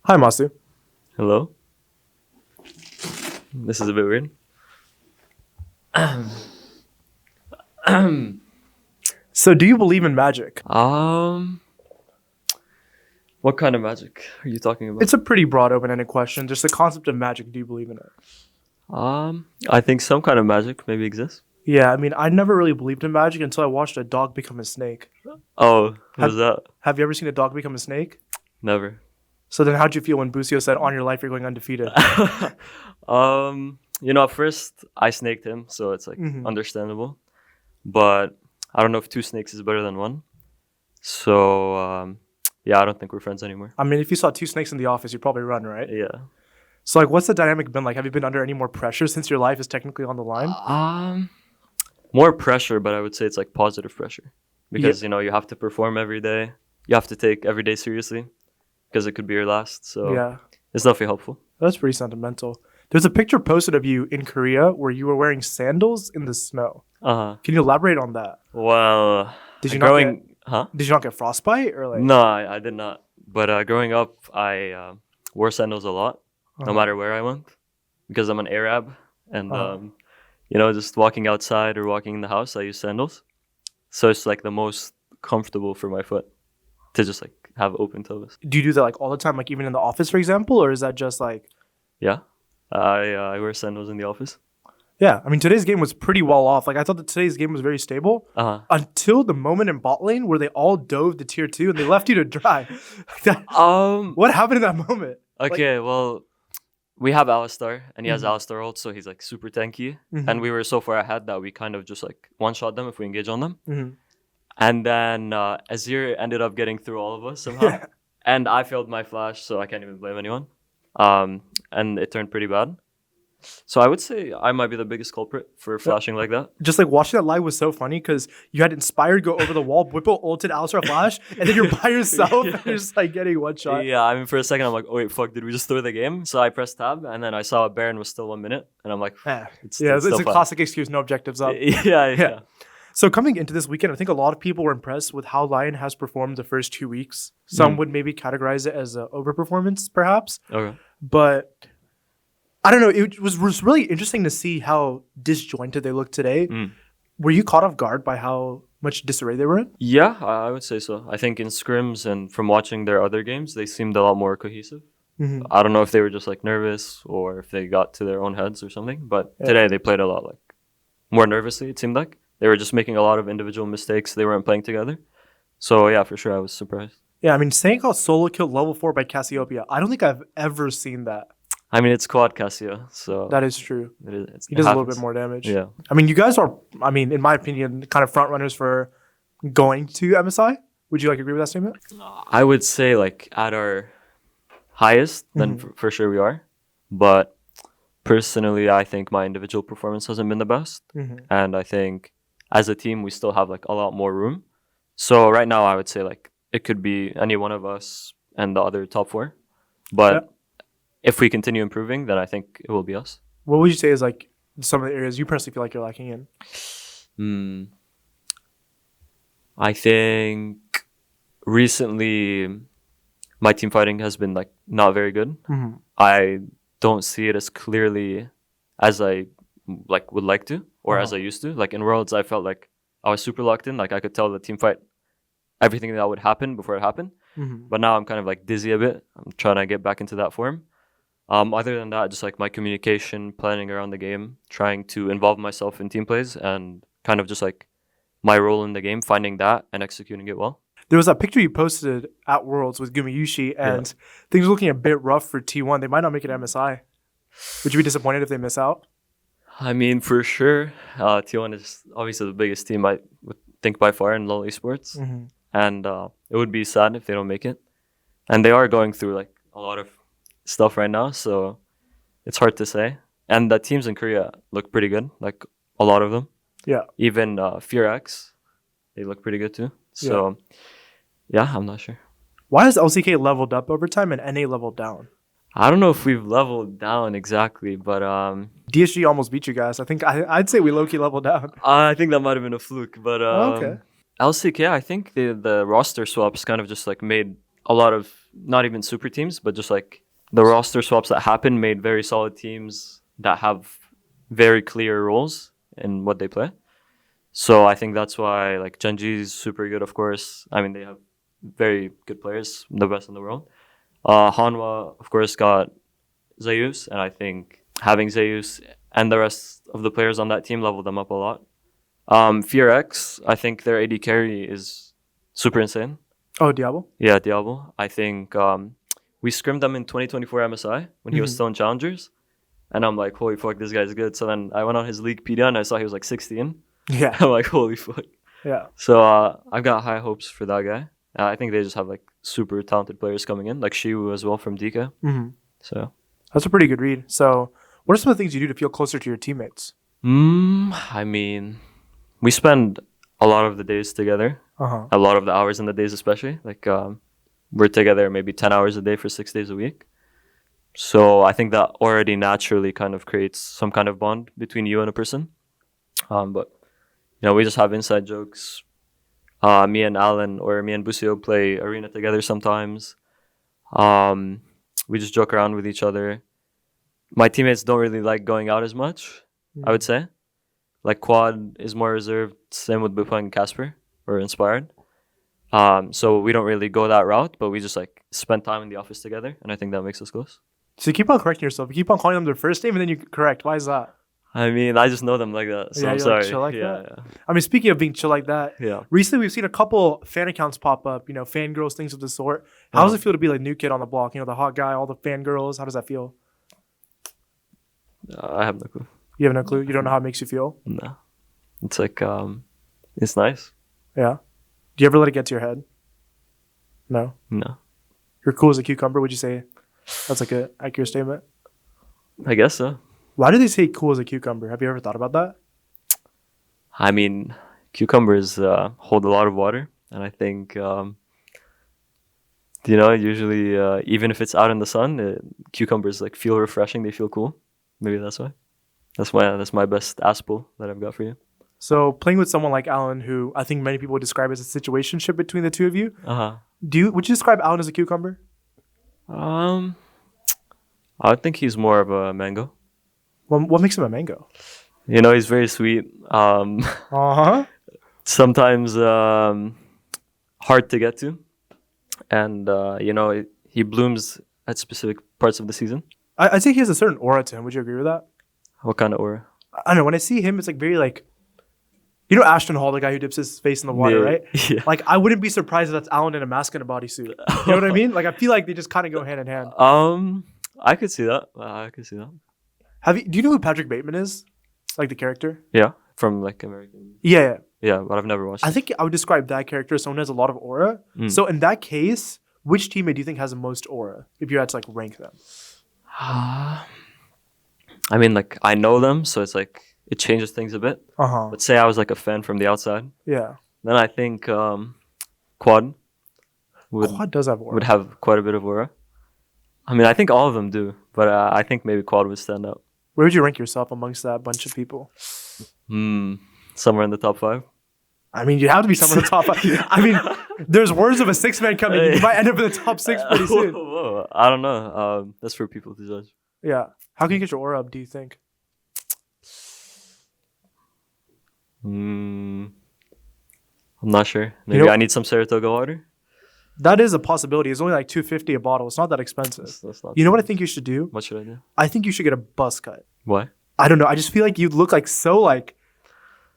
Hi, Massu. Hello? This is a bit weird. So, do you believe in magic? What kind of magic are you talking about? It's a pretty broad, open-ended question. Just the concept of magic. Do you believe in it? I think some kind of magic maybe exists. Yeah, I mean, I never really believed in magic until I watched a dog become a snake. Oh, what was that? Have you ever seen a dog become a snake? Never. So then, how'd you feel when Busio said, "On your life, you're going undefeated"? At first I snaked him, so it's like understandable. But I don't know if two snakes is better than one. So I don't think we're friends anymore. I mean, if you saw two snakes in the office, you'd probably run, right? Yeah. So, like, what's the dynamic been like? Have you been under any more pressure since your life is technically on the line? More pressure, but I would say it's like positive pressure because you have to perform every day. You have to take every day seriously because it could be your last. So Yeah, it's definitely helpful. that's pretty sentimental. There's a picture posted of you in Korea where you were wearing sandals in the snow. Can you elaborate on that? Well, Did you growing, Did you not get frostbite or like? No, I did not. But growing up, I wore sandals a lot, no matter where I went, because I'm an Arab, and just walking outside or walking in the house, I use sandals. So it's like the most comfortable for my foot to just like have open toes. Do you do that like all the time, like even in the office, for example, or is that just like? Yeah, I wear sandals in the office. Yeah, I mean today's game was pretty well off. Like I thought that today's game was very stable until the moment in bot lane where they all dove to tier 2 and they left you to dry. What happened in that moment? Okay, well, we have Alistar and he has Alistar ult, so he's like super tanky. And we were so far ahead that we kind of just like one shot them if we engage on them. And then Azir ended up getting through all of us somehow. And I failed my flash, so I can't even blame anyone. And it turned pretty bad. So I would say I might be the biggest culprit for flashing like that. Just like watching that live was so funny because you had Inspired go over the wall, Whipple ulted Alistar flash, and then you're by yourself and you're just like getting one shot. Yeah, I mean for a second I'm like, oh wait, fuck, did we just throw the game? So I pressed tab and then I saw a Baron was still 1 minute and I'm like, it's a classic excuse, no objectives up. Yeah. So coming into this weekend, I think a lot of people were impressed with how LYON has performed the first 2 weeks. Some would maybe categorize it as an overperformance, perhaps. Okay. But I don't know. It was really interesting to see how disjointed they look today. Were you caught off guard by how much disarray they were in? Yeah, I would say so. I think in scrims and from watching their other games, they seemed a lot more cohesive. I don't know if they were just like nervous or if they got to their own heads or something. But today they played a lot like more nervously, it seemed like. They were just making a lot of individual mistakes. They weren't playing together. So yeah, for sure, I was surprised. Yeah, I mean, saying how solo killed level 4 by Cassiopeia, I don't think I've ever seen that. I mean, it's quad Cassio, so... That is true. He does a little bit more damage. Yeah. I mean, you guys are, in my opinion, kind of front runners for going to MSI. Would you agree with that statement? I would say like at our highest, then for sure we are. But personally, I think my individual performance hasn't been the best. And I think as a team, we still have like a lot more room. So right now, I would say like it could be any one of us and the other top 4. But if we continue improving, then I think it will be us. What would you say is like some of the areas you personally feel like you're lacking in? I think recently my team fighting has been like not very good. I don't see it as clearly as I like would like to or as I used to. Like in Worlds, I felt like I was super locked in. Like I could tell the team fight everything that would happen before it happened. But now I'm kind of like dizzy a bit. I'm trying to get back into that form. Other than that, just like my communication, planning around the game, trying to involve myself in team plays and kind of just like my role in the game, finding that and executing it well. There was that picture you posted at Worlds with Gumayushi and things are looking a bit rough for T1. They might not make it MSI. Would you be disappointed if they miss out? I mean, for sure. T1 is obviously the biggest team I would think by far in LoL esports. And it would be sad if they don't make it. And they are going through like a lot of stuff right now, so it's hard to say. And the teams in Korea look pretty good, like a lot of them. Yeah. Even FearX, they look pretty good too. So yeah, I'm not sure. Why has LCK leveled up over time and NA leveled down? I don't know if we've leveled down exactly, but DSG almost beat you guys. I think I'd say we low-key leveled down. I think that might have been a fluke, but okay. LCK, I think the roster swaps kind of just like made a lot of not even super teams, but just like the roster swaps that happened made very solid teams that have very clear roles in what they play. So I think that's why like Genji is super good, of course. I mean, they have very good players, the best in the world. Hanwha, of course, got Zeus, and I think having Zeus and the rest of the players on that team leveled them up a lot. Fear X, I think their AD carry is super insane. Oh, Diablo? Yeah, Diablo. I think we scrimmed them in 2024 MSI when he was still in Challengers. And I'm like, holy fuck, this guy's good. So then I went on his league PDA and I saw he was like 16. Yeah. I'm like, holy fuck. Yeah. So I've got high hopes for that guy. I think they just have like super talented players coming in, like Shiwu as well from DK. So that's a pretty good read. So what are some of the things you do to feel closer to your teammates? I mean, we spend a lot of the days together, a lot of the hours in the days especially. Like we're together maybe 10 hours a day for 6 days a week. So I think that already naturally kind of creates some kind of bond between you and a person. But, you know, we just have inside jokes. Me and Alan or me and Busio play arena together sometimes. We just joke around with each other. My teammates don't really like going out as much, I would say. Like Quad is more reserved. Same with Bupeng and Casper or Inspired. So we don't really go that route, but we just like spend time in the office together. And I think that makes us close. So you keep on correcting yourself. You keep on calling them their first name and then you correct. Why is that? I mean, I just know them like that. So yeah, I'm sorry. Like chill like yeah, that? I mean, speaking of being chill like that, recently we've seen a couple fan accounts pop up, you know, fangirls, things of the sort. How does it feel to be like new kid on the block? You know, the hot guy, all the fangirls. How does that feel? I have no clue. You have no clue? You don't know how it makes you feel? No. It's like, it's nice. Yeah. Do you ever let it get to your head? No? No. You're cool as a cucumber, would you say? That's like an accurate statement? I guess so. Why do they say cool as a cucumber? Have you ever thought about that? I mean, cucumbers hold a lot of water. And I think, you know, usually, even if it's out in the sun, cucumbers like feel refreshing. They feel cool. Maybe that's why. That's my best aspo that I've got for you. So playing with someone like Alan, who I think many people would describe as a situationship between the two of you, would you describe Alan as a cucumber? I think he's more of a mango. Well, what makes him a mango? You know, he's very sweet. Sometimes hard to get to. And, you know, he blooms at specific parts of the season. I'd say he has a certain aura to him. Would you agree with that? What kind of aura? I don't know. When I see him, it's like very like, you know Ashton Hall, the guy who dips his face in the water, right? Yeah. Like, I wouldn't be surprised if that's Alan in a mask and a bodysuit. You know what I mean? Like, I feel like they just kind of go hand in hand. I could see that. Do you know who Patrick Bateman is? Like the character? Yeah, from like American. Yeah. Yeah, but I've never watched it. I think I would describe that character as someone who has a lot of aura. So in that case, which teammate do you think has the most aura? If you had to like rank them. I mean, like, I know them, so it's like, it changes things a bit. But say I was like a fan from the outside. Yeah. Then I think Quad does have aura. Would have quite a bit of aura. I mean, I think all of them do, but I think maybe Quad would stand out. Where would you rank yourself amongst that bunch of people? Somewhere in the top 5. I mean, you have to be somewhere in the top 5. I mean, there's words of a 6-man coming. You might end up in the top 6 pretty soon. Whoa. I don't know. That's for people to judge. Yeah. How can you get your aura up, do you think? I'm not sure. Maybe I need some Saratoga water. That is a possibility. It's only like $2.50 a bottle. It's not that expensive. That's not you know what I think you should do? What should I do? I think you should get a buzz cut. Why? I don't know. I just feel like you'd look like so like...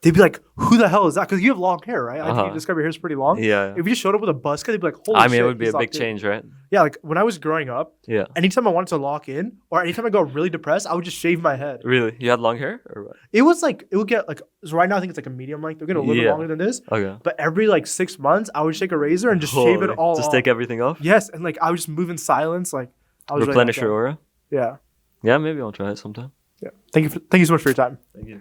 They'd be like, who the hell is that? Because you have long hair, right? I think you describe your hair's pretty long. Yeah. If you just showed up with a buzz cut, they'd be like, holy shit. I mean, it would be a big change, right? Yeah, like when I was growing up, anytime I wanted to lock in or anytime I got really depressed, I would just shave my head. Really? You had long hair? Or what? It was like, it would get like, so right now I think it's like a medium length. They're getting a little bit longer than this. Okay. But every like 6 months, I would take a razor and just shave it all Just off. take everything off? Yes. And like I would just move in silence. Like I was replenish your aura? Yeah. Yeah, maybe I'll try it sometime. Yeah. Thank you so much for your time. Thank you.